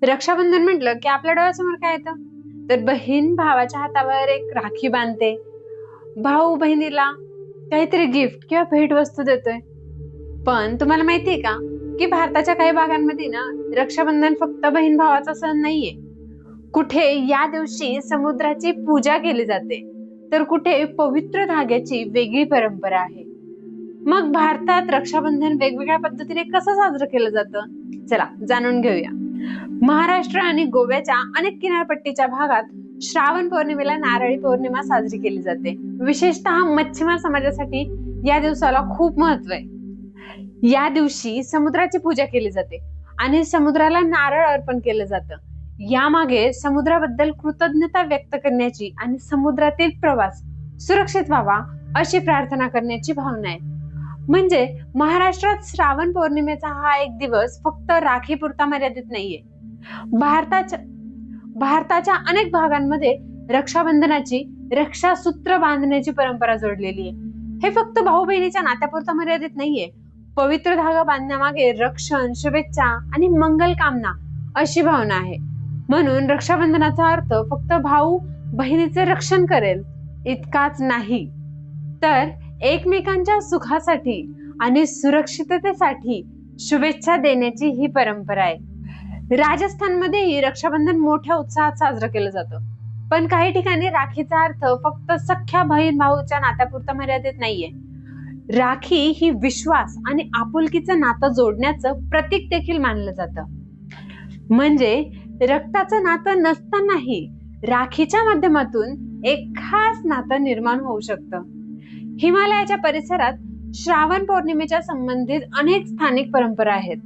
रक्षाबंधन म्हटलं की आपल्या डोळ्यासमोर काय येतं? तर बहीण भावाच्या हातावर एक राखी बांधते, भाऊ बहिणीला काहीतरी गिफ्ट किंवा भेटवस्तू देतोय. पण तुम्हाला माहितीये का की भारताच्या काही भागांमध्ये ना रक्षाबंधन फक्त बहीण भावाचा सण नाहीये. कुठे या दिवशी समुद्राची पूजा केली जाते, तर कुठे पवित्र धाग्याची वेगळी परंपरा आहे. मग भारतात रक्षाबंधन वेगवेगळ्या पद्धतीने कसं साजरं केलं जातं, चला जाणून घेऊया. महाराष्ट्र आणि गोव्याच्या अनेक किनारपट्टीच्या भागात श्रावण पौर्णिमेला नारळी पौर्णिमा साजरी केली जाते. विशेषतः मच्छीमार समाजासाठी या दिवसाला खूप महत्व आहे. या दिवशी समुद्राची पूजा केली जाते आणि समुद्राला नारळ अर्पण केलं जातं. यामागे समुद्राबद्दल कृतज्ञता व्यक्त करण्याची आणि समुद्रातील प्रवास सुरक्षित व्हावा अशी प्रार्थना करण्याची भावना आहे. म्हणजे महाराष्ट्रात श्रावण पौर्णिमेचा हा एक दिवस फक्त राखी पुरता मर्यादित नाहीये. भारताच्या अनेक भागांमध्ये रक्षाबंधनाची रक्षासूत्र बांधण्याची परंपरा जोडलेली आहे. हे फक्त भाऊ बहिणीच्या नात्यापुरता मर्यादित नाहीये. पवित्र धागा बांधण्यामागे रक्षण, शुभेच्छा आणि मंगल कामना अशी भावना आहे. म्हणून रक्षाबंधनाचा अर्थ फक्त भाऊ बहिणीचे रक्षण करेल इतकाच नाही, तर एकमेकांच्या सुखासाठी आणि सुरक्षिततेसाठी शुभेच्छा देण्याची ही परंपरा आहे. राजस्थानमध्येही रक्षाबंधन मोठ्या उत्साहात साजरं केलं जातं. पण काही ठिकाणी राखीचा अर्थ फक्त सख्या बहीण भाऊच्या नात्यापुरता मर्यादित नाहीये. राखी ही विश्वास आणि आपुलकीचं नातं जोडण्याचं प्रतीक देखील मानलं जातं. म्हणजे रक्ताचं नातं नसतानाही राखीच्या माध्यमातून एक खास नातं निर्माण होऊ शकतं. हिमालयाच्या परिसरात श्रावण पौर्णिमेच्या संबंधित अनेक स्थानिक परंपरा आहेत.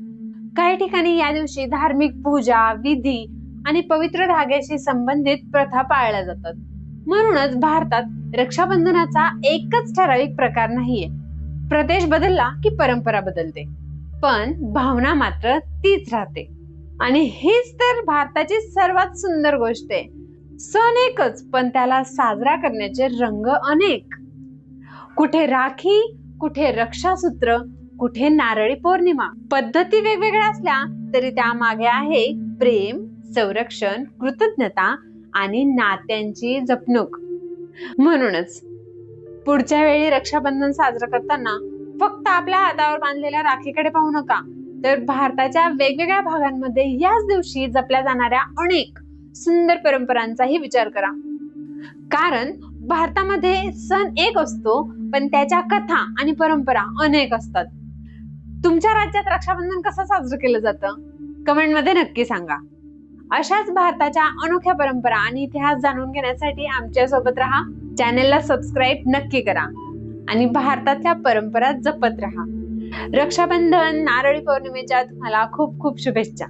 काही ठिकाणी या दिवशी धार्मिक पूजा, विधी आणि पवित्र धाग्याशी संबंधित प्रथा पाळल्या जातात. म्हणूनच भारतात रक्षाबंधनाचा एकच ठराविक प्रकार नाहीये. प्रदेश बदलला की परंपरा बदलते, पण भावना मात्र तीच राहते. आणि हीच तर भारताची सर्वात सुंदर गोष्ट आहे. सण एकच, पण त्याला साजरा करण्याचे रंग अनेक. कुठे राखी, कुठे रक्षासूत्र, कुठे नारळी पौर्णिमा. पद्धती वेगवेगळ्या असल्या तरी त्यामागे आहे प्रेम, संरक्षण, कृतज्ञता आणि नात्यांची जपणूक. म्हणूनच पुढच्या वेळी रक्षाबंधन साजरा करताना फक्त आपल्या हातावर बांधलेल्या राखीकडे पाहू नका, तर भारताच्या वेगवेगळ्या भागांमध्ये याच दिवशी जपल्या जाणाऱ्या अनेक सुंदर परंपरांचाही विचार करा. कारण भारतामध्ये सण एक असतो, पण त्याच्या कथा आणि परंपरा अनेक असतात. तुमच्या राज्यात रक्षाबंधन कसं साजरं केलं जातं, कमेंटमध्ये नक्की सांगा. अशाच भारताच्या अनोख्या परंपरा आणि इतिहास जाणून घेण्यासाठी आमच्या सोबत राहा. चॅनेलला सबस्क्राईब नक्की करा आणि भारतातल्या परंपरा जपत राहा. रक्षाबंधन, नारळी पौर्णिमेच्या तुम्हाला खूप खूप शुभेच्छा.